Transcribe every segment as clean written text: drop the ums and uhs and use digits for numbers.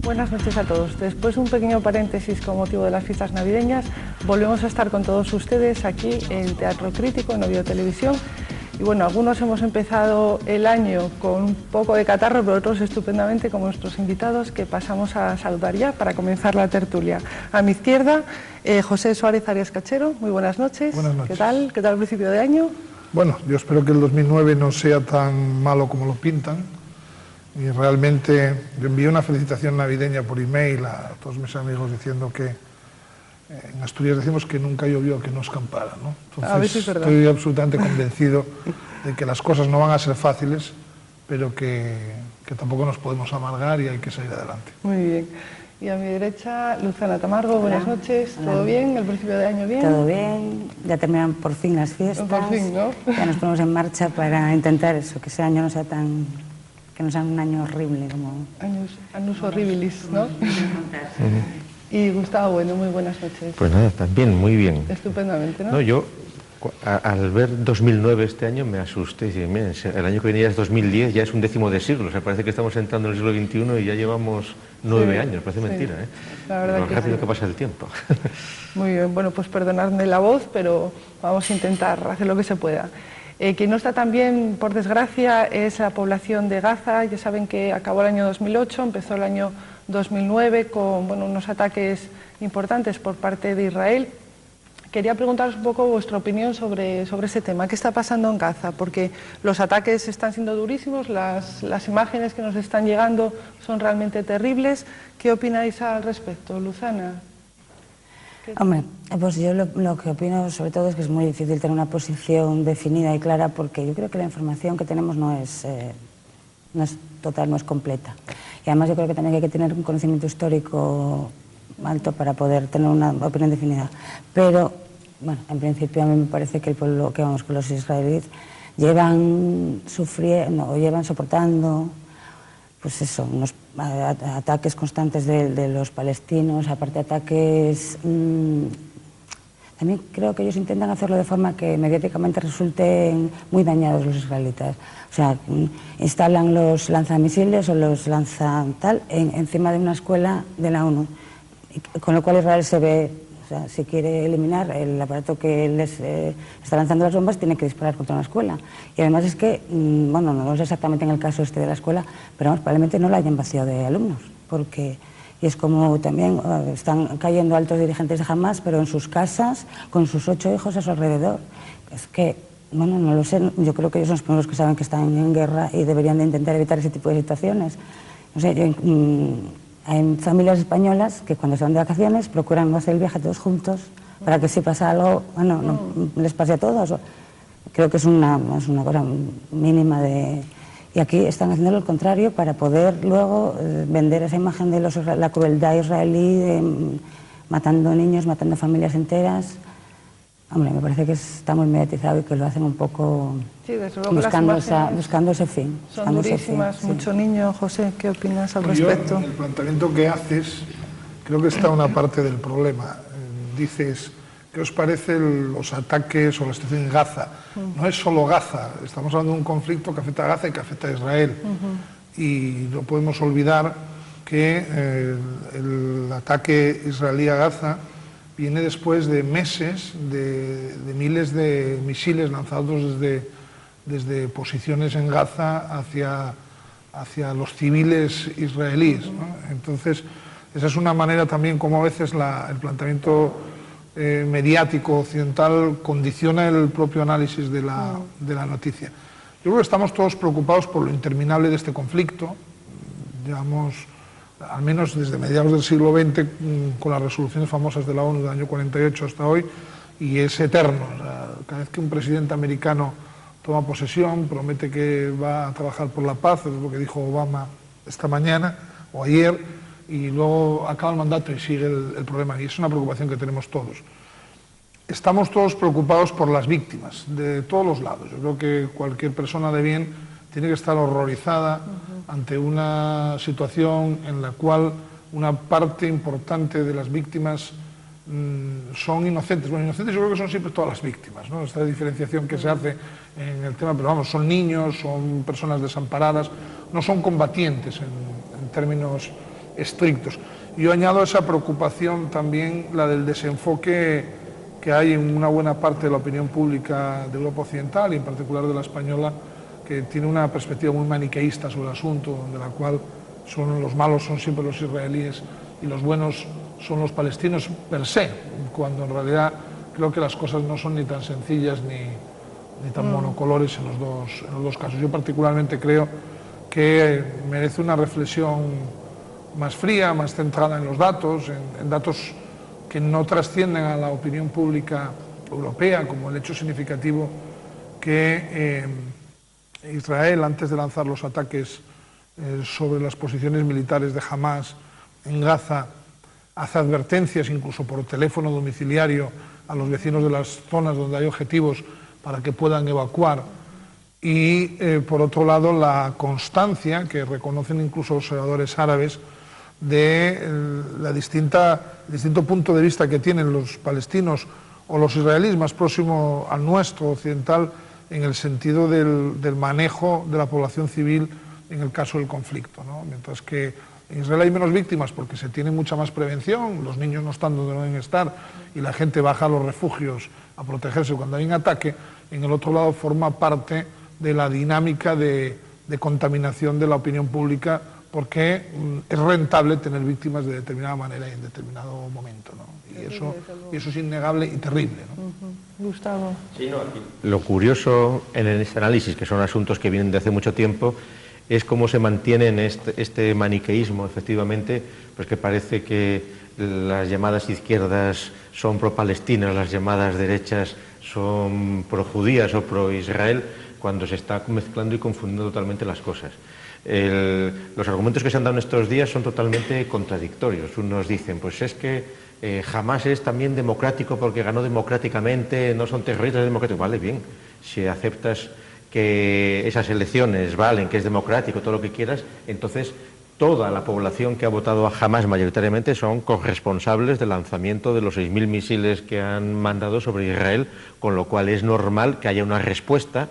Buenas noches a todos. Después de un pequeño paréntesis con motivo de las fiestas navideñas, volvemos a estar con todos ustedes aquí en Teatro Crítico, en Oviedo Televisión. Y bueno, algunos hemos empezado el año con un poco de catarro, pero otros estupendamente, como nuestros invitados, que pasamos a saludar ya para comenzar la tertulia. A mi izquierda, José Suárez Arias Cachero. Muy buenas noches. Buenas noches. ¿Qué tal? ¿Qué tal el principio de año? Bueno, yo espero que el 2009 no sea tan malo como lo pintan. Y realmente yo envié una felicitación navideña por email a todos mis amigos diciendo que en Asturias decimos que nunca llovió, que no escampara, ¿no? Entonces, a ver si es verdad. Estoy absolutamente convencido de que las cosas no van a ser fáciles, pero que tampoco nos podemos amargar y hay que salir adelante. Muy bien. Y a mi derecha, Luzana Tamargo. Buenas noches. ¿Todo bien? ¿El principio de año bien? Todo bien. Ya terminan por fin las fiestas. Por fin, ¿no? Ya nos ponemos en marcha para intentar eso, que ese año no sea tan... que no sea un año horrible como... Annus horribilis, ¿no? Y Gustavo, bueno, muy buenas noches. Pues nada, también muy bien. Estupendamente, ¿no? No, yo al ver 2009 este año me asusté. Y miren, el año que venía ya es 2010, ya es un décimo de siglo. O sea, parece que estamos entrando en el siglo XXI y ya llevamos 9 años. Parece mentira, ¿eh? La verdad Lo que rápido sí. que pasa el tiempo. Muy bien, bueno, pues perdonadme la voz, pero vamos a intentar hacer lo que se pueda. Quien no está tan bien, por desgracia, es la población de Gaza. Ya saben que acabó el año 2008, empezó el año 2009 con unos ataques importantes por parte de Israel. Quería preguntaros un poco vuestra opinión sobre ese tema. ¿Qué está pasando en Gaza? Porque los ataques están siendo durísimos, las imágenes que nos están llegando son realmente terribles. ¿Qué opináis al respecto, Luzana? Hombre, pues yo lo que opino sobre todo es que es muy difícil tener una posición definida y clara porque yo creo que la información que tenemos no es total, no es completa. Y además yo creo que también hay que tener un conocimiento histórico alto para poder tener una opinión definida. Pero, bueno, en principio a mí me parece que el pueblo, que los israelíes llevan sufriendo o llevan soportando pues eso, unos ataques constantes de los palestinos, aparte ataques... también creo que ellos intentan hacerlo de forma que mediáticamente resulten muy dañados los israelitas. O sea, instalan los lanzamisiles o los lanzan tal encima de una escuela de la ONU, con lo cual Israel se ve... O sea, si quiere eliminar el aparato que les está lanzando las bombas, tiene que disparar contra una escuela. Y además es que, bueno, no es exactamente en el caso este de la escuela, pero vamos, probablemente no la hayan vaciado de alumnos, porque... Y es como también están cayendo altos dirigentes de Hamas, pero en sus casas, con sus 8 hijos a su alrededor. Es que, bueno, no lo sé, yo creo que ellos son los primeros que saben que están en guerra y deberían de intentar evitar ese tipo de situaciones. No sé, hay familias españolas que cuando se van de vacaciones procuran no hacer el viaje todos juntos para que si pasa algo, bueno, no les pase a todos. Creo que es una cosa mínima de... Y aquí están haciendo lo contrario para poder luego vender esa imagen de la crueldad israelí, matando niños, matando familias enteras. Hombre, me parece que está muy mediatizado y que lo hacen un poco sí, desde luego buscando ese fin. Son durísimas, sí. Mucho niño. José, ¿qué opinas al respecto? El planteamiento que haces, creo que está una parte del problema. Dices, ¿qué os parecen los ataques o la situación en Gaza? No es solo Gaza, estamos hablando de un conflicto que afecta a Gaza y que afecta a Israel. Y no podemos olvidar que el ataque israelí a Gaza viene después de meses de miles de misiles lanzados desde posiciones en Gaza hacia los civiles israelíes, ¿no? Entonces, esa es una manera también como a veces el planteamiento mediático occidental condiciona el propio análisis de la noticia. Yo creo que estamos todos preocupados por lo interminable de este conflicto. Llevamos, al menos desde mediados del siglo XX, con las resoluciones famosas de la ONU del año 48 hasta hoy, y es eterno. O sea, cada vez que un presidente americano toma posesión, promete que va a trabajar por la paz, es lo que dijo Obama esta mañana o ayer, y luego acaba el mandato y sigue el problema, y es una preocupación que tenemos todos. Estamos todos preocupados por las víctimas, de todos los lados. Yo creo que cualquier persona de bien tiene que estar horrorizada ante una situación en la cual una parte importante de las víctimas son inocentes. Bueno, inocentes yo creo que son siempre todas las víctimas, ¿no? Esta diferenciación que se hace en el tema, pero vamos, son niños, son personas desamparadas, no son combatientes en términos estrictos. Yo añado a esa preocupación también la del desenfoque que hay en una buena parte de la opinión pública de Europa Occidental y en particular de la española, que tiene una perspectiva muy maniqueísta sobre el asunto, donde la cual los malos son siempre los israelíes y los buenos son los palestinos per se, cuando en realidad creo que las cosas no son ni tan sencillas ni tan monocolores en los dos casos. Yo particularmente creo que merece una reflexión más fría, más centrada en los datos, en datos que no trascienden a la opinión pública europea, como el hecho significativo que Israel, antes de lanzar los ataques sobre las posiciones militares de Hamás en Gaza, hace advertencias, incluso por teléfono domiciliario, a los vecinos de las zonas donde hay objetivos para que puedan evacuar. Y, por otro lado, la constancia que reconocen incluso observadores árabes de el distinto punto de vista que tienen los palestinos o los israelíes más próximo al nuestro, occidental, en el sentido del manejo de la población civil en el caso del conflicto, ¿no? Mientras que en Israel hay menos víctimas porque se tiene mucha más prevención, los niños no están donde deben estar y la gente baja a los refugios a protegerse cuando hay un ataque, en el otro lado forma parte de la dinámica de contaminación de la opinión pública, porque es rentable tener víctimas de determinada manera y en determinado momento, ¿no? Y eso es innegable y terrible, ¿no? Gustavo. Sí, no, aquí. Lo curioso en este análisis, que son asuntos que vienen de hace mucho tiempo, es cómo se mantiene en este maniqueísmo, efectivamente, pues que parece que las llamadas izquierdas son pro-palestinas, las llamadas derechas son pro-judías o pro-Israel, cuando se está mezclando y confundiendo totalmente las cosas. Los argumentos que se han dado en estos días son totalmente contradictorios. Unos dicen, pues es que Hamás es también democrático porque ganó democráticamente, no son terroristas, es democrático. Vale, bien, si aceptas que esas elecciones valen, que es democrático, todo lo que quieras, entonces toda la población que ha votado a Hamás mayoritariamente son corresponsables del lanzamiento de los 6.000 misiles que han mandado sobre Israel, con lo cual es normal que haya una respuesta,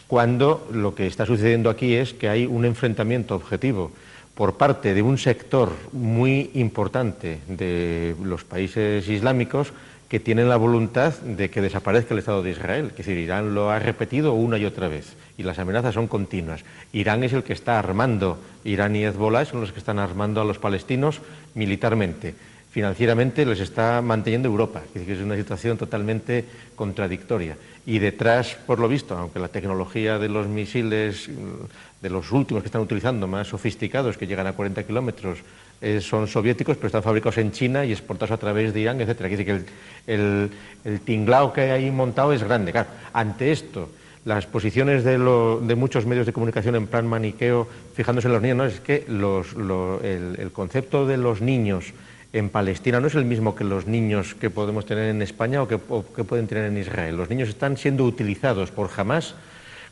cuando lo que está sucediendo aquí es que hay un enfrentamiento objetivo por parte de un sector muy importante de los países islámicos que tienen la voluntad de que desaparezca el Estado de Israel. Es decir, Irán lo ha repetido una y otra vez y las amenazas son continuas. Irán es el que está armando, Irán y Hezbollah son los que están armando a los palestinos militarmente. Financieramente les está manteniendo Europa, es decir, que es una situación totalmente contradictoria. Y detrás, por lo visto, aunque la tecnología de los misiles, de los últimos que están utilizando, más sofisticados, que llegan a 40 kilómetros, son soviéticos, pero están fabricados en China y exportados a través de Irán, etc. Quiere decir que el tinglao que hay ahí montado es grande. Claro, ante esto, las posiciones de muchos medios de comunicación en plan maniqueo, fijándose en los niños, ¿no? Es que el concepto de los niños en Palestina no es el mismo que los niños que podemos tener en España o que pueden tener en Israel. Los niños están siendo utilizados por Hamás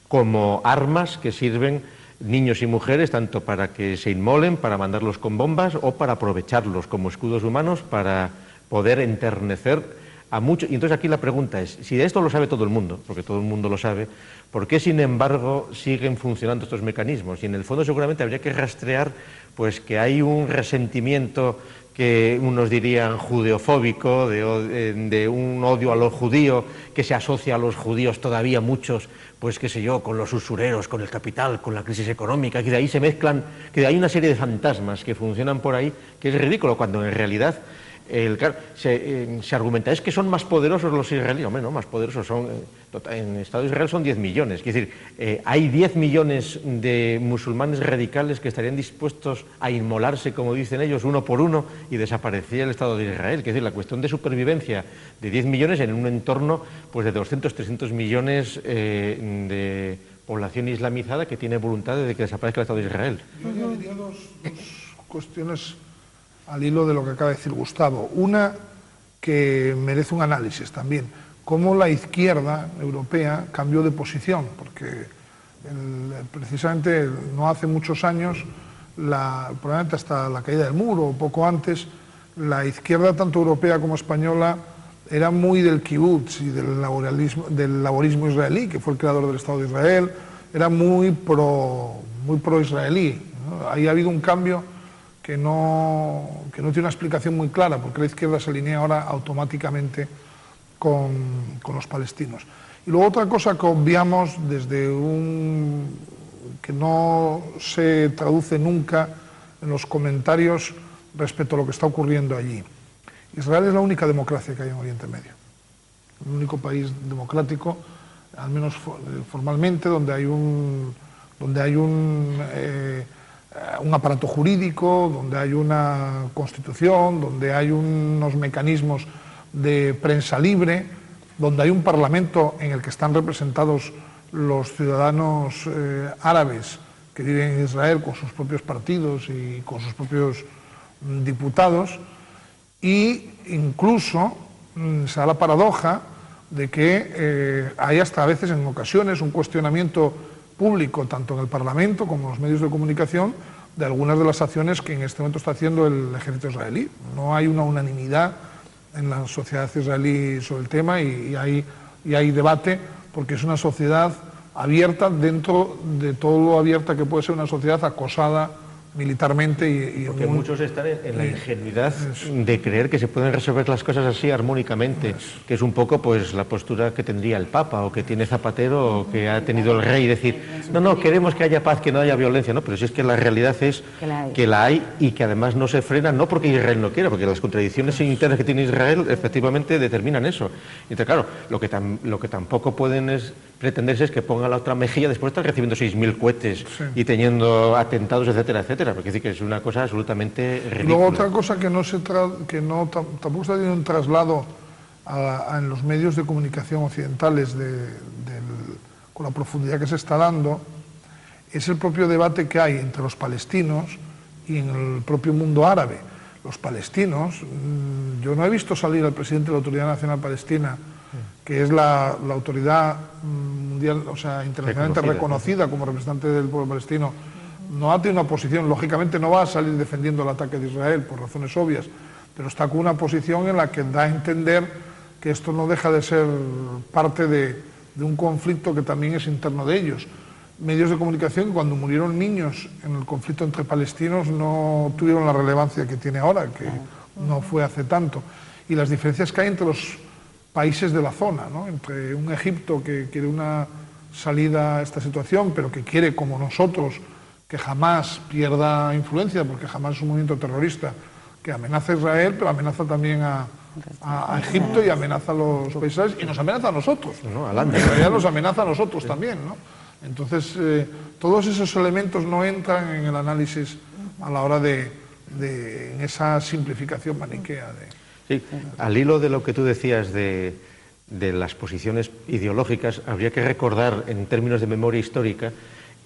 como armas que sirven, niños y mujeres, tanto para que se inmolen, para mandarlos con bombas o para aprovecharlos como escudos humanos para poder enternecer a muchos. Y entonces aquí la pregunta es, si esto lo sabe todo el mundo, porque todo el mundo lo sabe, ¿por qué sin embargo siguen funcionando estos mecanismos? Y en el fondo seguramente habría que rastrear pues que hay un resentimiento que unos dirían judeofóbico, de un odio a lo judío, que se asocia a los judíos todavía muchos, pues qué sé yo, con los usureros, con el capital, con la crisis económica, que de ahí se mezclan, que hay una serie de fantasmas que funcionan por ahí, que es ridículo, cuando en realidad se argumenta, es que son más poderosos los israelíes. Hombre, no, más poderosos son, en el Estado de Israel son 10 millones, es decir, hay 10 millones de musulmanes radicales que estarían dispuestos a inmolarse, como dicen ellos, uno por uno, y desaparecer el Estado de Israel. Es decir, la cuestión de supervivencia de 10 millones en un entorno pues de 200, 300 millones de población islamizada que tiene voluntad de que desaparezca el Estado de Israel. Yo añadiría dos cuestiones al hilo de lo que acaba de decir Gustavo. Una que merece un análisis también, cómo la izquierda europea cambió de posición, porque precisamente no hace muchos años, probablemente hasta la caída del muro o poco antes, la izquierda tanto europea como española era muy del kibutz y del laborismo israelí, que fue el creador del Estado de Israel, era muy pro-israelí, ¿no? Ahí ha habido un cambio que no tiene una explicación muy clara, porque la izquierda se alinea ahora automáticamente con los palestinos. Y luego otra cosa que obviamos que no se traduce nunca en los comentarios respecto a lo que está ocurriendo allí. Israel es la única democracia que hay en Oriente Medio, el único país democrático, al menos formalmente, donde hay un aparato jurídico, donde hay una constitución, donde hay unos mecanismos de prensa libre, donde hay un parlamento en el que están representados los ciudadanos árabes que viven en Israel con sus propios partidos y con sus propios diputados, y incluso se da la paradoja de que hay hasta a veces, en ocasiones, un cuestionamiento público, tanto en el Parlamento como en los medios de comunicación, de algunas de las acciones que en este momento está haciendo el ejército israelí. No hay una unanimidad en la sociedad israelí sobre el tema y hay debate, porque es una sociedad abierta dentro de todo lo abierta que puede ser una sociedad acosada militarmente porque muchos están en la ingenuidad de creer que se pueden resolver las cosas así armónicamente, que es un poco pues la postura que tendría el Papa o que tiene Zapatero o que ha tenido el rey, decir, no, queremos que haya paz, que no haya violencia, no, pero si es que la realidad es que la hay y que además no se frena, no porque Israel no quiera, porque las contradicciones internas que tiene Israel efectivamente determinan eso. Entonces, claro, lo que tampoco pueden pretenderse es que ponga la otra mejilla después de estar recibiendo 6.000 cohetes y teniendo atentados, etcétera, etcétera, porque decir que es una cosa absolutamente ridícula. Luego otra cosa que tampoco está teniendo un traslado en los medios de comunicación occidentales con la profundidad que se está dando, es el propio debate que hay entre los palestinos y en el propio mundo árabe. Los palestinos, yo no he visto salir al presidente de la Autoridad Nacional Palestina, que es la autoridad mundial, o sea, internacionalmente reconocida como representante del pueblo palestino, no ha tenido una posición, lógicamente no va a salir defendiendo el ataque de Israel por razones obvias, pero está con una posición en la que da a entender que esto no deja de ser parte de un conflicto que también es interno de ellos. Medios de comunicación que cuando murieron niños en el conflicto entre palestinos no tuvieron la relevancia que tiene ahora, que no fue hace tanto. Y las diferencias que hay entre los países de la zona, ¿no? Entre un Egipto que quiere una salida a esta situación, pero que quiere, como nosotros, que jamás pierda influencia, porque jamás es un movimiento terrorista que amenaza a Israel, pero amenaza también a Egipto y amenaza a los países y nos amenaza a nosotros. En realidad nos amenaza a nosotros también, ¿no? Entonces, todos esos elementos no entran en el análisis a la hora en esa simplificación maniquea. Sí, al hilo de lo que tú decías de las posiciones ideológicas, habría que recordar, en términos de memoria histórica,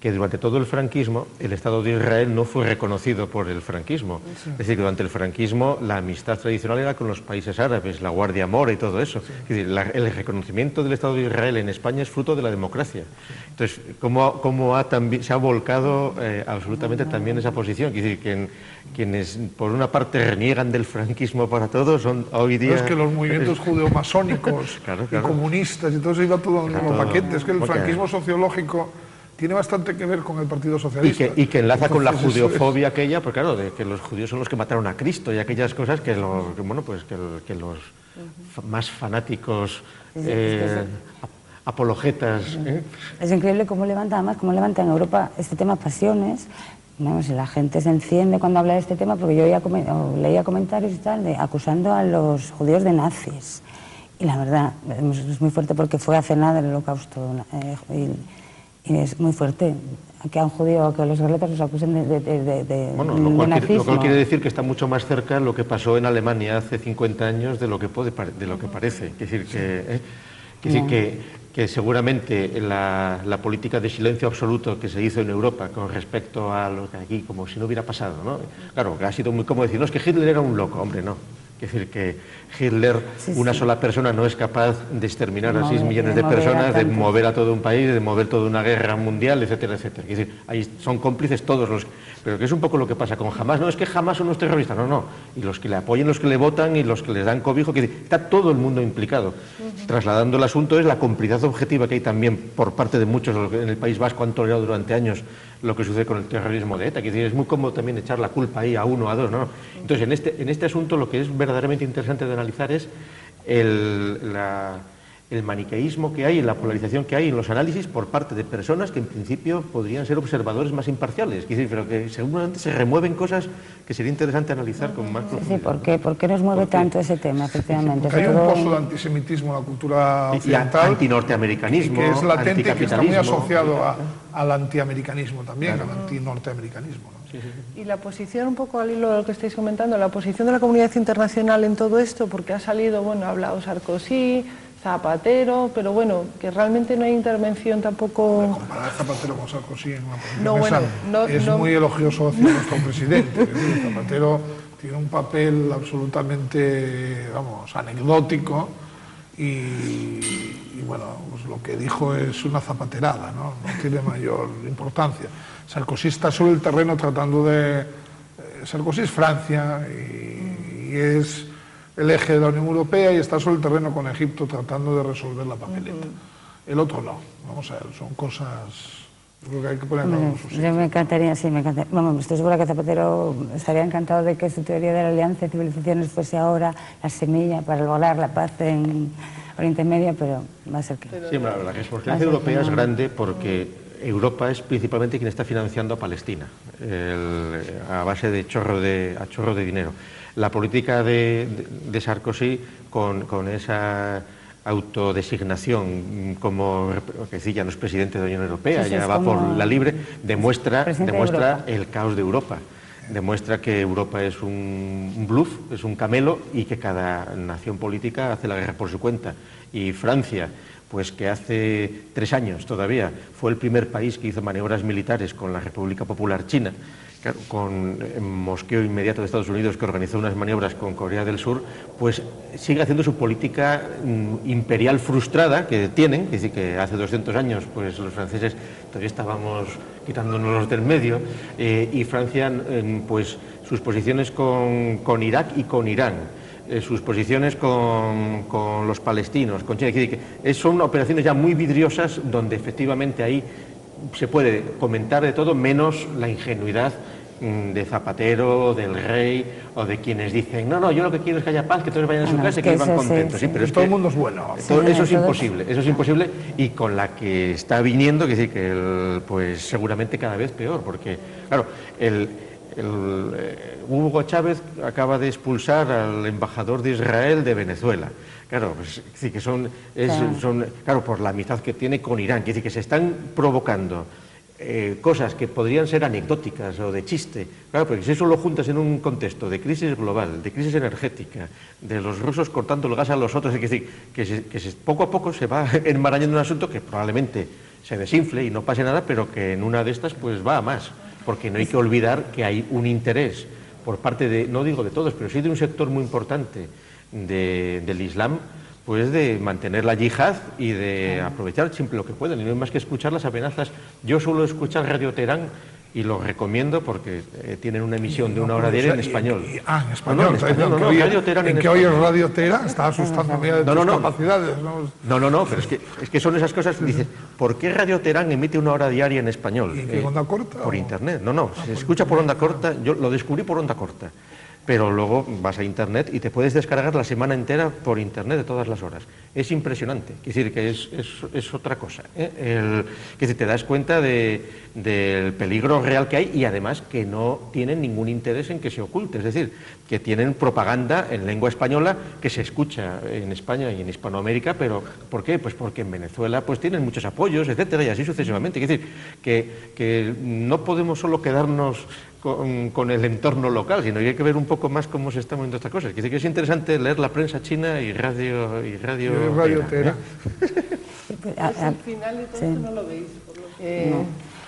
que durante todo el franquismo el Estado de Israel no fue reconocido por el franquismo. Sí. Es decir, que durante el franquismo la amistad tradicional era con los países árabes, la Guardia Mora y todo eso. Sí. Es decir, el reconocimiento del Estado de Israel en España es fruto de la democracia. Entonces, ¿cómo se ha volcado absolutamente también esa posición? Es decir, que quienes por una parte reniegan del franquismo para todos son hoy día... Es que los movimientos judeomasónicos y comunistas y todo eso iba todo en el mismo paquete. Es que el franquismo sociológico tiene bastante que ver con el Partido Socialista. Y que enlaza con la judeofobia aquella, porque claro, de que los judíos son los que mataron a Cristo y aquellas cosas que los más fanáticos apologetas... Es increíble cómo levanta en Europa este tema pasiones. Vamos, la gente se enciende cuando habla de este tema, porque yo leía comentarios y tal, acusando a los judíos de nazis. Y la verdad, es muy fuerte porque fue hace nada el Holocausto. Y es muy fuerte que a un judío, que a los israelitas los acusen de nazismo. Lo cual quiere decir que está mucho más cerca lo que pasó en Alemania hace 50 años de lo que parece. Es decir, que seguramente la política de silencio absoluto que se hizo en Europa con respecto a lo que aquí, como si no hubiera pasado, ¿no? Claro, que ha sido muy cómodo decir, no, es que Hitler era un loco, hombre, no. Es decir, que Hitler, una sola persona, no es capaz de exterminar a 6 millones de mover personas, de tantos. mover a todo un país, de mover toda una guerra mundial, etcétera, etcétera. Es decir, ahí son cómplices todos los... Pero que es un poco lo que pasa con Hamás. No es que Hamás son unos terroristas, no, no. Y los que le apoyan, los que le votan y los que les dan cobijo, que está todo el mundo implicado. Trasladando el asunto es la complicidad objetiva que hay también por parte de muchos en el País Vasco han tolerado durante años lo que sucede con el terrorismo de ETA. Es muy cómodo también echar la culpa ahí a uno, a dos, ¿no? Entonces, en este asunto lo que es verdaderamente interesante de analizar es el maniqueísmo que hay, la polarización que hay en los análisis por parte de personas que en principio podrían ser observadores más imparciales, pero que seguramente se remueven cosas que sería interesante analizar con más profundidad. Sí, ¿por qué nos mueve tanto ese tema, efectivamente? Porque hay un pozo de antisemitismo en la cultura occidental. Y antinorteamericanismo, que es latente y que está muy anticapitalismo. asociado al antiamericanismo también, al antinorteamericanismo, ¿no? Y la posición, un poco al hilo de lo que estáis comentando, la posición de la comunidad internacional en todo esto, porque ha salido, bueno, ha hablado Sarkozy, Zapatero, pero bueno, que realmente no hay intervención tampoco... Comparar Zapatero con Sarkozy en una posición No, bueno, es muy elogioso hacia nuestro presidente. Es decir, Zapatero tiene un papel absolutamente, vamos, anecdótico y bueno, pues lo que dijo es una zapaterada, ¿no? No tiene mayor importancia. Sarkozy está sobre el terreno tratando de... Sarkozy es Francia y es el eje de la Unión Europea y está sobre el terreno con Egipto tratando de resolver la papeleta. El otro no. Vamos a ver, son cosas... Yo creo que hay que poner en su sitio. Yo me encantaría, sí, me encantaría. Vamos, estoy segura que Zapatero estaría encantado de que su teoría de la alianza de civilizaciones fuese ahora la semilla para lograr la paz en Oriente Medio, pero va a ser que... Sí, la responsabilidad europea es grande porque Europa es principalmente quien está financiando a Palestina, a base de chorro de dinero. La política de Sarkozy con esa autodesignación como que sí, ya no es presidente de la Unión Europea, Sí, ya va por la libre, demuestra el caos de Europa. Demuestra que Europa es un bluff, es un camelo y que cada nación política hace la guerra por su cuenta. Y Francia, pues que hace 3 años todavía fue el primer país que hizo maniobras militares con la República Popular China, con mosqueo inmediato de Estados Unidos, que organizó unas maniobras con Corea del Sur, pues sigue haciendo su política imperial frustrada que tienen, es decir, que hace 200 años pues los franceses todavía estábamos quitándonos del medio, y Francia pues sus posiciones con Irak y con Irán, sus posiciones con los palestinos, con China, es decir, que son operaciones ya muy vidriosas donde efectivamente ahí se puede comentar de todo menos la ingenuidad de Zapatero, del rey o de quienes dicen no, yo lo que quiero es que haya paz, que todos vayan a su casa y que vivan contentos. Sí, pero es todo que el mundo es bueno. eso es imposible y con la que está viniendo, que decir que pues seguramente cada vez peor, porque claro, Hugo Chávez acaba de expulsar al embajador de Israel de Venezuela. Claro, pues, es decir, que son por la amistad que tiene con Irán, que, es decir, que se están provocando cosas que podrían ser anecdóticas o de chiste, claro, porque si eso lo juntas en un contexto de crisis global, de crisis energética, de los rusos cortando el gas a los otros, es decir, que poco a poco se va enmarañando un asunto que probablemente se desinfle y no pase nada, pero que en una de estas pues va a más, porque no hay que olvidar que hay un interés por parte de, no digo de todos, pero sí de un sector muy importante del Islam, pues de mantener la yihad y de aprovechar siempre lo que puedan, y no hay más que escuchar las amenazas. Yo suelo escuchar Radio Teherán y lo recomiendo porque tienen una emisión de 1 hora diaria en español. En español. Radio Teherán ¿En qué oyes Radio Teherán? Está asustando de tus capacidades. No, pero es que son esas cosas. Dices, ¿por qué Radio Teherán emite 1 hora diaria en español? ¿Y qué onda corta? Por internet. Se escucha por onda corta. Yo lo descubrí por onda corta. Pero luego vas a internet y te puedes descargar la semana entera por internet de todas las horas. Es impresionante, es decir, que es otra cosa. Que te das cuenta del peligro real que hay y además que no tienen ningún interés en que se oculte, es decir, que tienen propaganda en lengua española que se escucha en España y en Hispanoamérica, pero ¿por qué? Pues porque en Venezuela pues tienen muchos apoyos, etcétera, y así sucesivamente. Es decir, que no podemos solo quedarnos con el entorno local, sino que hay que ver un poco más cómo se están moviendo estas cosas. Que es interesante leer la prensa china y Radio Teherán. Al final de todo esto no lo veis, por lo que...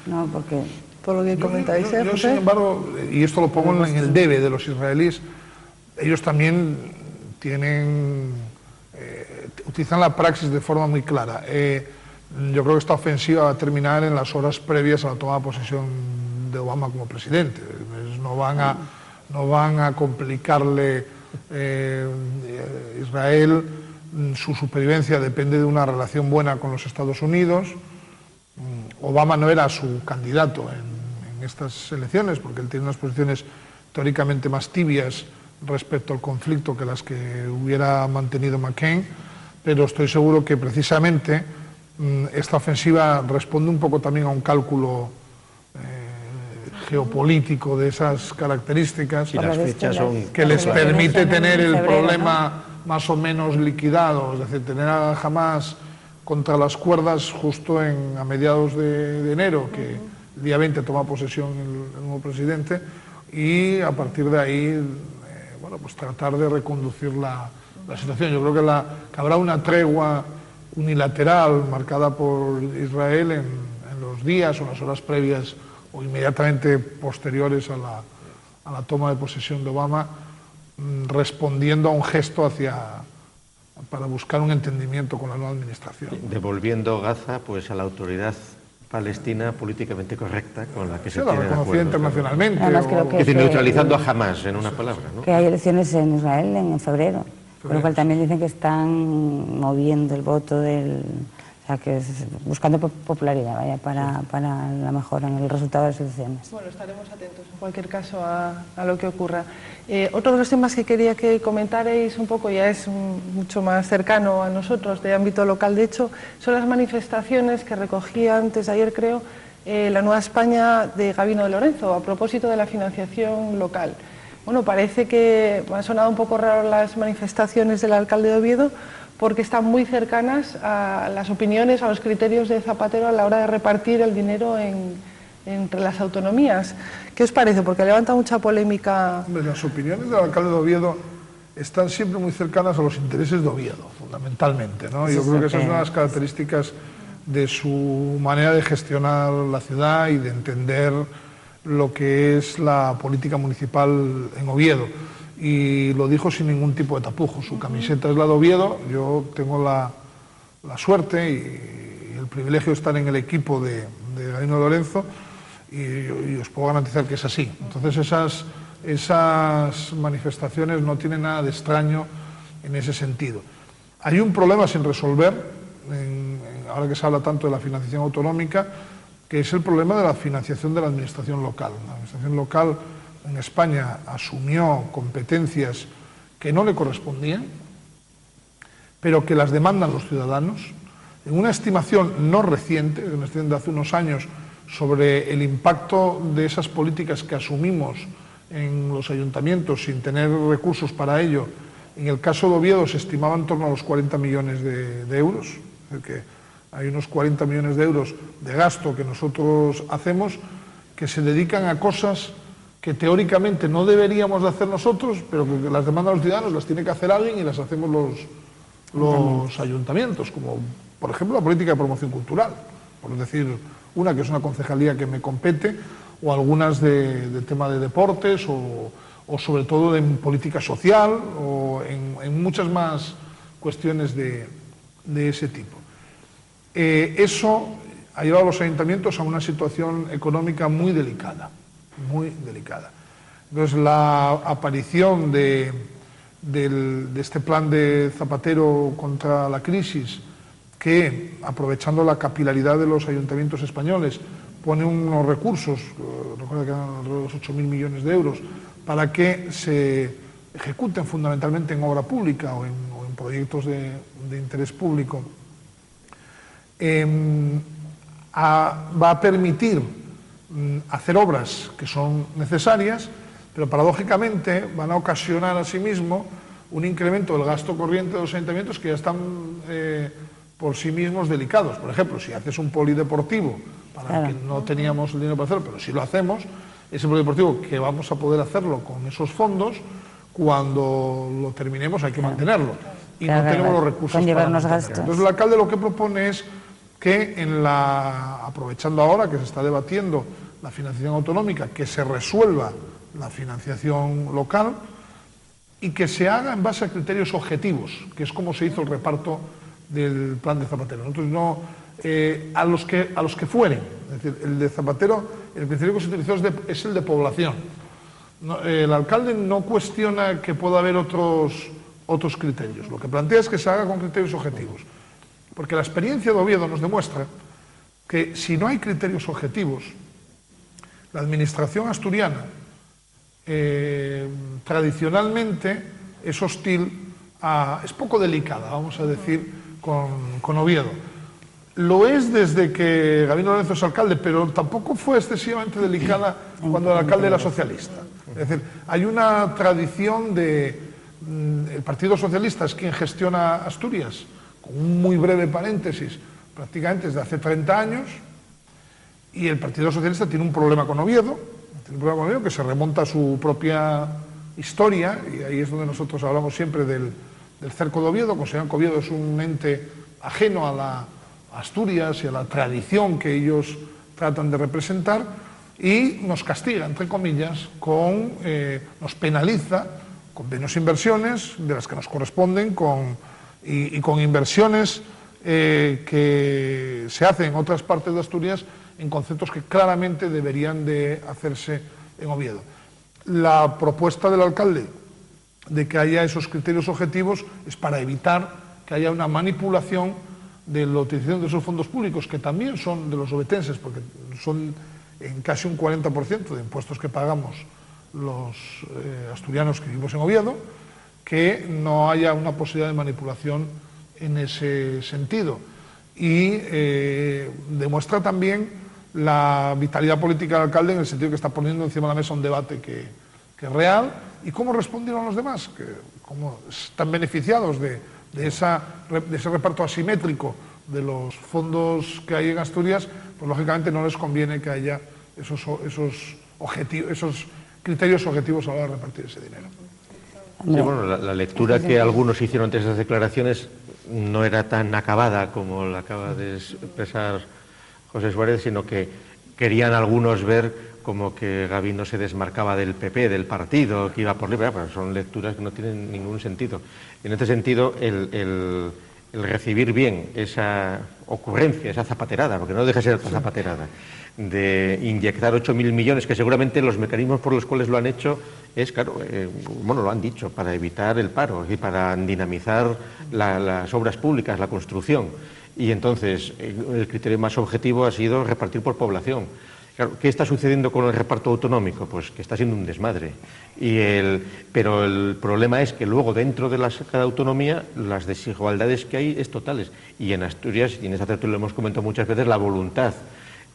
No, porque... Por lo que comentáis, yo sin embargo, y esto lo pongo en el debe de los israelíes, ellos también utilizan la praxis de forma muy clara. Yo creo que esta ofensiva va a terminar en las horas previas a la toma de posesión de Obama como presidente. No van a complicarle Israel. Su supervivencia depende de una relación buena con los Estados Unidos. Obama no era su candidato en estas elecciones porque él tiene unas posiciones teóricamente más tibias respecto al conflicto que las que hubiera mantenido McCain, pero estoy seguro que precisamente esta ofensiva responde un poco también a un cálculo geopolítico de esas características, y las fechas son que les permite tener el problema más o menos liquidado, es decir, tener a Hamas contra las cuerdas justo a mediados de enero, que el día 20 toma posesión el nuevo presidente, y a partir de ahí pues tratar de reconducir la situación. Yo creo que habrá una tregua unilateral marcada por Israel en los días o las horas previas o inmediatamente posteriores a la toma de posesión de Obama, respondiendo a un gesto para buscar un entendimiento con la nueva administración. Devolviendo Gaza pues a la autoridad palestina políticamente correcta con la que se tiene de acuerdo. Reconocida internacionalmente. Además, creo que neutralizando a Hamas, en una palabra, ¿no? Que hay elecciones en Israel en febrero, por lo cual también dicen que están moviendo el voto que buscando popularidad, vaya, para la mejora en el resultado de las elecciones. Bueno, estaremos atentos en cualquier caso a lo que ocurra. Otro de los temas que quería que comentarais un poco, ya es mucho más cercano a nosotros, de ámbito local de hecho, son las manifestaciones que recogía antes de ayer, creo, la Nueva España de Gabino de Lorenzo, a propósito de la financiación local. Bueno, parece que me han sonado un poco raro las manifestaciones del alcalde de Oviedo, porque están muy cercanas a las opiniones, a los criterios de Zapatero a la hora de repartir el dinero entre las autonomías. ¿Qué os parece? Porque levanta mucha polémica. Las opiniones del alcalde de Oviedo están siempre muy cercanas a los intereses de Oviedo, fundamentalmente, ¿no? Yo creo que esa es una de las características de su manera de gestionar la ciudad y de entender lo que es la política municipal en Oviedo. Y lo dijo sin ningún tipo de tapujo. Su camiseta es la de Oviedo. Yo tengo la suerte y el privilegio de estar en el equipo de Gabino de Lorenzo y os puedo garantizar que es así. Entonces esas manifestaciones no tienen nada de extraño en ese sentido. Hay un problema sin resolver, ahora que se habla tanto de la financiación autonómica, que es el problema de la financiación de la administración local. La administración local en España asumió competencias que no le correspondían, pero que las demandan los ciudadanos. En una estimación no reciente, una estimación de hace unos años, sobre el impacto de esas políticas que asumimos en los ayuntamientos sin tener recursos para ello, en el caso de Oviedo se estimaba en torno a los 40 millones de euros, es decir, que hay unos 40 millones de euros de gasto que nosotros hacemos que se dedican a cosas que teóricamente no deberíamos de hacer nosotros, pero que las demandan los ciudadanos, las tiene que hacer alguien y las hacemos los ayuntamientos, como por ejemplo la política de promoción cultural, por decir una que es una concejalía que me compete, o algunas de tema de deportes, o sobre todo en política social, o en muchas más cuestiones de ese tipo. Eso ha llevado a los ayuntamientos a una situación económica muy delicada. Muy delicada. Entonces la aparición de este plan de Zapatero contra la crisis, que aprovechando la capilaridad de los ayuntamientos españoles pone unos recursos, recuerda que eran alrededor de los 8.000 millones de euros, para que se ejecuten fundamentalmente en obra pública o en proyectos de interés público, va a permitir hacer obras que son necesarias, pero paradójicamente van a ocasionar asimismo un incremento del gasto corriente de los ayuntamientos que ya están por sí mismos delicados. Por ejemplo, si haces un polideportivo, para que no teníamos el dinero para hacerlo, pero si lo hacemos, ese polideportivo que vamos a poder hacerlo con esos fondos, cuando lo terminemos hay que mantenerlo y no tenemos los recursos para mantenerlo. Entonces el alcalde lo que propone es que aprovechando ahora que se está debatiendo la financiación autonómica, que se resuelva la financiación local y que se haga en base a criterios objetivos, que es como se hizo el reparto del plan de Zapatero. Entonces, no, a los que fueren, es decir, el de Zapatero, el criterio que se utilizó es el de población. No, el alcalde no cuestiona que pueda haber otros criterios, lo que plantea es que se haga con criterios objetivos, porque la experiencia de Oviedo nos demuestra que si no hay criterios objetivos, la administración asturiana tradicionalmente es hostil, es poco delicada, vamos a decir, con Oviedo. Lo es desde que Gabino Lorenzo es alcalde, pero tampoco fue excesivamente delicada cuando el alcalde era socialista. Es decir, hay una tradición el Partido Socialista es quien gestiona Asturias, con un muy breve paréntesis, prácticamente desde hace 30 años, y el Partido Socialista tiene un problema con Oviedo, que se remonta a su propia historia, y ahí es donde nosotros hablamos siempre del cerco de Oviedo. Consideran que Oviedo es un ente ajeno a Asturias y a la tradición que ellos tratan de representar, y nos castiga, entre comillas, nos penaliza con menos inversiones de las que nos corresponden y con inversiones que se hacen en otras partes de Asturias en conceptos que claramente deberían de hacerse en Oviedo. La propuesta del alcalde de que haya esos criterios objetivos es para evitar que haya una manipulación de la utilización de esos fondos públicos, que también son de los ovetenses, porque son en casi un 40% de impuestos que pagamos los asturianos que vivimos en Oviedo, que no haya una posibilidad de manipulación en ese sentido. Y demuestra también la vitalidad política del alcalde, en el sentido que está poniendo encima de la mesa un debate que es real, y cómo respondieron los demás, que como están beneficiados de ese reparto asimétrico de los fondos que hay en Asturias, pues lógicamente no les conviene que haya esos criterios objetivos a la hora de repartir ese dinero. Sí, bueno, la lectura que algunos hicieron ante esas declaraciones no era tan acabada como la acaba de expresar José Suárez, sino que querían algunos ver como que Gabino se desmarcaba del PP, del partido, que iba por libre, pero son lecturas que no tienen ningún sentido. En este sentido, el recibir bien esa ocurrencia, esa zapaterada, porque no deja de ser otra zapaterada, de inyectar 8.000 millones, que seguramente los mecanismos por los cuales lo han hecho es, claro, bueno, lo han dicho, para evitar el paro y para dinamizar las obras públicas, la construcción. Y entonces el criterio más objetivo ha sido repartir por población. Claro, ¿qué está sucediendo con el reparto autonómico? Pues que está siendo un desmadre. Pero el problema es que luego dentro de cada autonomía las desigualdades que hay es totales. Y en Asturias, y en esta tertulia lo hemos comentado muchas veces, la voluntad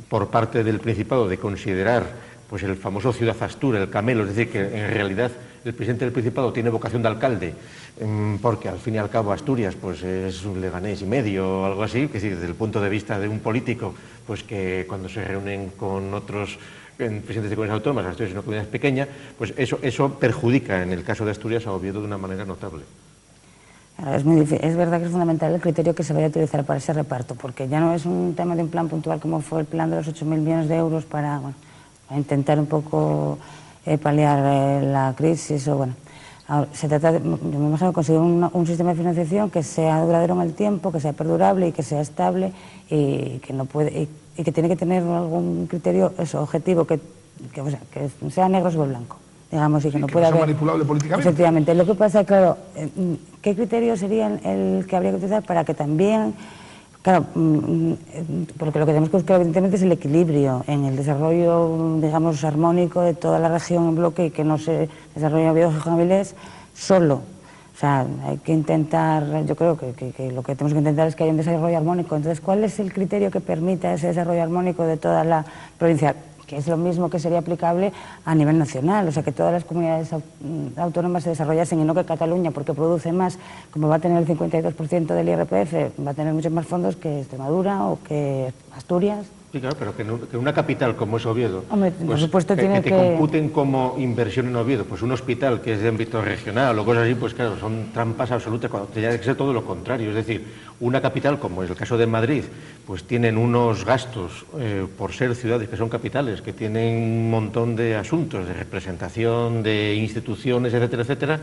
por parte del Principado de considerar pues el famoso Ciudad Astur, el Camelo, es decir, que en realidad el presidente del Principado tiene vocación de alcalde, porque al fin y al cabo Asturias pues es un Leganés y medio o algo así, que es decir, desde el punto de vista de un político, pues que cuando se reúnen con otros presidentes de comunidades autónomas, Asturias es una comunidad pequeña, pues eso perjudica en el caso de Asturias a Oviedo de una manera notable. Es verdad que es fundamental el criterio que se vaya a utilizar para ese reparto, porque ya no es un tema de un plan puntual como fue el plan de los 8.000 millones de euros para intentar un poco paliar la crisis. Se trata de, yo me imagino, conseguir un sistema de financiación que sea duradero en el tiempo, que sea perdurable y que sea estable, y que tiene que tener algún criterio objetivo que sea negro sobre blanco, digamos, y que no pueda haber manipulable políticamente. Efectivamente. Lo que pasa, claro, ¿qué criterio sería el que habría que utilizar para que también, claro, porque lo que tenemos que buscar evidentemente es el equilibrio en el desarrollo, digamos, armónico de toda la región en bloque, y que no se desarrolle Oviedo Gijón Avilés solo. O sea, hay que intentar, yo creo que lo que tenemos que intentar es que haya un desarrollo armónico. Entonces, ¿cuál es el criterio que permita ese desarrollo armónico de toda la provincia? Que es lo mismo que sería aplicable a nivel nacional, o sea, que todas las comunidades autónomas se desarrollasen, y no que Cataluña, porque produce más, como va a tener el 52% del IRPF, va a tener muchos más fondos que Extremadura o que Asturias. Sí, claro, pero que una capital como es Oviedo, Hombre, pues, por supuesto, que te computen como inversión en Oviedo, pues un hospital que es de ámbito regional o cosas así, pues claro, son trampas absolutas, cuando tendría que ser todo lo contrario. Es decir, una capital, como es el caso de Madrid, pues tienen unos gastos por ser ciudades que son capitales, que tienen un montón de asuntos de representación de instituciones, etcétera, etcétera,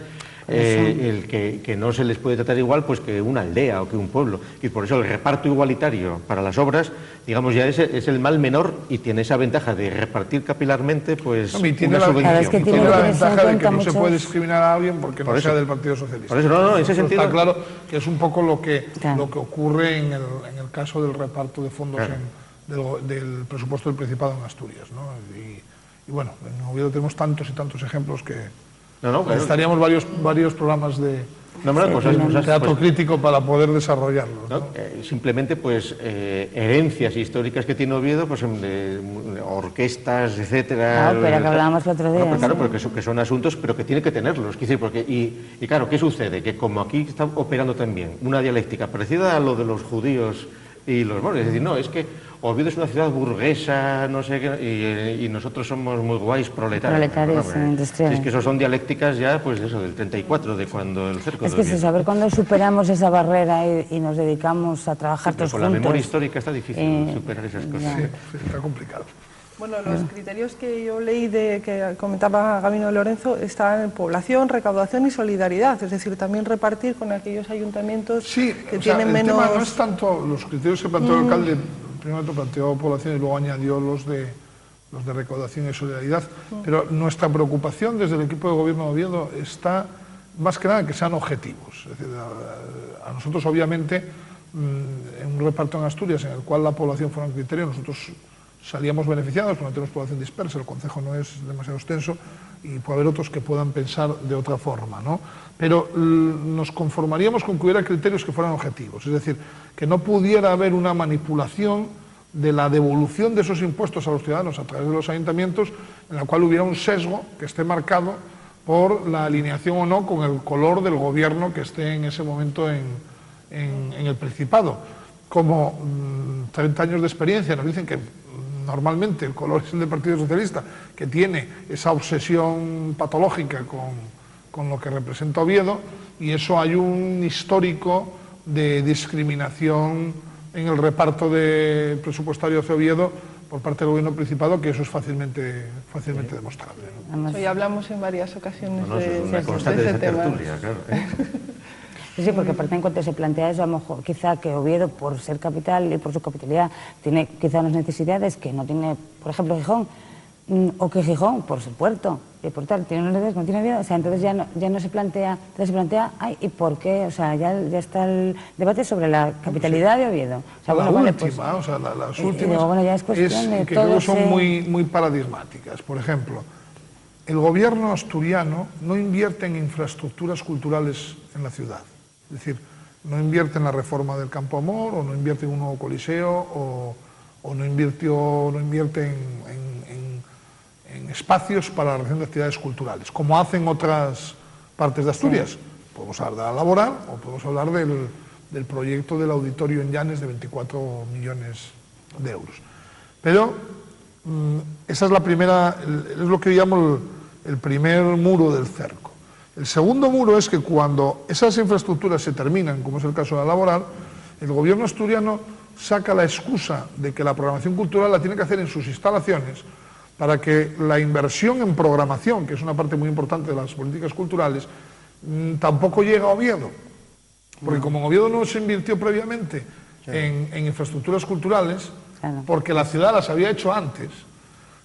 el que no se les puede tratar igual pues que una aldea o que un pueblo, y por eso el reparto igualitario para las obras, digamos, ya es el mal menor, y tiene esa ventaja de repartir capilarmente pues tiene subvención. Tiene la ventaja de que no se puede discriminar a alguien porque no sea del Partido Socialista. Por eso, no, en ese sentido está claro que es un poco lo que ocurre en el caso del reparto de fondos del presupuesto del Principado en Asturias, ¿no? Y bueno, en Oviedo tenemos tantos y tantos ejemplos que necesitaríamos varios programas de teatro crítico para poder desarrollarlos, ¿no? Simplemente pues herencias históricas que tiene Oviedo, pues de orquestas, etcétera. Pero que hablábamos el otro día. Pero claro, porque son asuntos, pero que tiene que tenerlos. Y claro, ¿qué sucede? Que como aquí está operando también una dialéctica parecida a lo de los judíos y los moros, es decir, no, es que Oviedo es una ciudad burguesa, no sé qué, y nosotros somos muy guays proletarios. Industriales. Es que eso son dialécticas ya, pues eso, del 34, de cuando el cerco. Es que a ver cuándo superamos esa barrera y nos dedicamos a trabajar todos juntos. Con la memoria histórica está difícil superar esas cosas. Sí, está complicado. Bueno, los criterios que yo leí que comentaba Gabino Lorenzo están en población, recaudación y solidaridad, es decir, también repartir con aquellos ayuntamientos que tienen menos... El tema no es tanto los criterios que planteó el alcalde, primero planteó población y luego añadió los de recaudación y solidaridad, pero nuestra preocupación desde el equipo de gobierno de Oviedo está más que nada que sean objetivos. Es decir, a nosotros obviamente en un reparto en Asturias en el cual la población fuera un criterio, nosotros salíamos beneficiados porque no tenemos población dispersa, el concejo no es demasiado extenso y puede haber otros que puedan pensar de otra forma, ¿no? Pero nos conformaríamos con que hubiera criterios que fueran objetivos, es decir, que no pudiera haber una manipulación de la devolución de esos impuestos a los ciudadanos a través de los ayuntamientos en la cual hubiera un sesgo que esté marcado por la alineación o no con el color del gobierno que esté en ese momento en el Principado. Como 30 años de experiencia nos dicen que normalmente el color es el del Partido Socialista, que tiene esa obsesión patológica con lo que representa Oviedo, y eso hay un histórico de discriminación en el reparto de presupuestario hacia Oviedo por parte del gobierno Principado, que eso es fácilmente demostrable, ¿no? Ya hablamos en varias ocasiones de ese tema. Claro, Sí, porque aparte en cuanto se plantea eso, a lo mejor quizá que Oviedo, por ser capital y por su capitalidad, tiene quizá unas necesidades que no tiene, por ejemplo, Gijón, o que Gijón, por su puerto, y por tal, tiene unas necesidades que no tiene Oviedo, o sea, entonces ya no se plantea, ay, ¿y por qué? O sea, ya está el debate sobre la capitalidad de Oviedo. O sea, las últimas luego, ya es cuestión de que todo creo que son muy paradigmáticas. Por ejemplo, el gobierno asturiano no invierte en infraestructuras culturales en la ciudad. Es decir, no invierte en la reforma del Campo Amor, o no invierte en un nuevo coliseo, o no invierte en espacios para la realización de actividades culturales, como hacen otras partes de Asturias. Sí. Podemos hablar de la Laboral, o podemos hablar del proyecto del auditorio en Llanes de 24 millones de euros. Pero esa es la primera, es lo que llamo el primer muro del cerco. El segundo muro es que cuando esas infraestructuras se terminan, como es el caso de la Laboral, el gobierno asturiano saca la excusa de que la programación cultural la tiene que hacer en sus instalaciones para que la inversión en programación, que es una parte muy importante de las políticas culturales, tampoco llega a Oviedo. Porque como en Oviedo no se invirtió previamente en infraestructuras culturales, porque la ciudad las había hecho antes,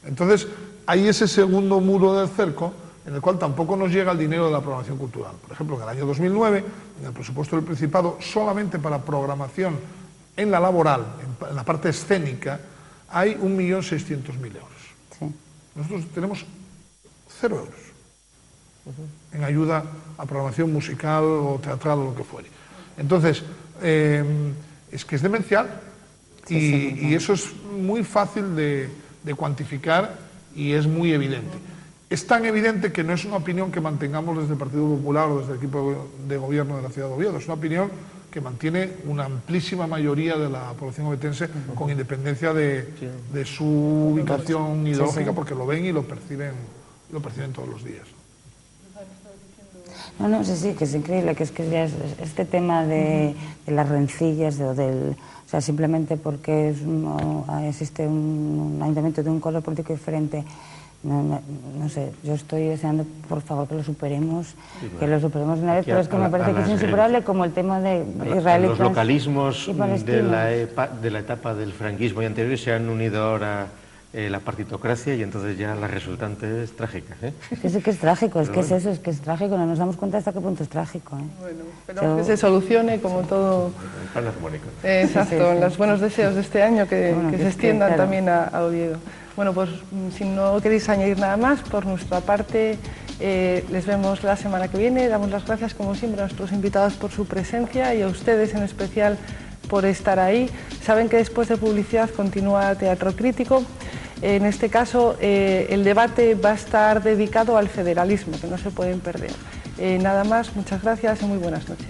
entonces hay ese segundo muro del cerco en el cual tampoco nos llega el dinero de la programación cultural. Por ejemplo, en el año 2009, en el presupuesto del Principado, solamente para programación en la Laboral, en la parte escénica, hay 1.600.000 euros. Sí. Nosotros tenemos 0 euros en ayuda a programación musical o teatral o lo que fuere. Entonces, es que es demencial y eso es muy fácil de cuantificar y es muy evidente. Es tan evidente que no es una opinión que mantengamos desde el Partido Popular o desde el equipo de gobierno de la ciudad de Oviedo, es una opinión que mantiene una amplísima mayoría de la población ovetense con independencia de su ubicación ideológica, porque lo ven y lo perciben todos los días. No, no, sí, que es increíble, que es que ya este tema de las rencillas, o sea, simplemente porque existe un ayuntamiento de un color político diferente, no sé, yo estoy deseando, por favor, que lo superemos, que lo superemos una vez, pero es que me parece que es insuperable como el tema de israelitas. Los localismos de la etapa del franquismo y anteriores se han unido ahora la partitocracia y entonces ya la resultante es trágica. Es que es trágico, es que es eso, es que es trágico, no nos damos cuenta hasta qué punto es trágico. Bueno, esperamos que se solucione como todo. Exacto, sí. los buenos deseos de este año que se extiendan claro. También a Oviedo. Bueno, pues si no queréis añadir nada más, por nuestra parte les vemos la semana que viene. Damos las gracias como siempre a nuestros invitados por su presencia y a ustedes en especial por estar ahí. Saben que después de publicidad continúa Teatro Crítico. En este caso el debate va a estar dedicado al federalismo, que no se pueden perder. Nada más, muchas gracias y muy buenas noches.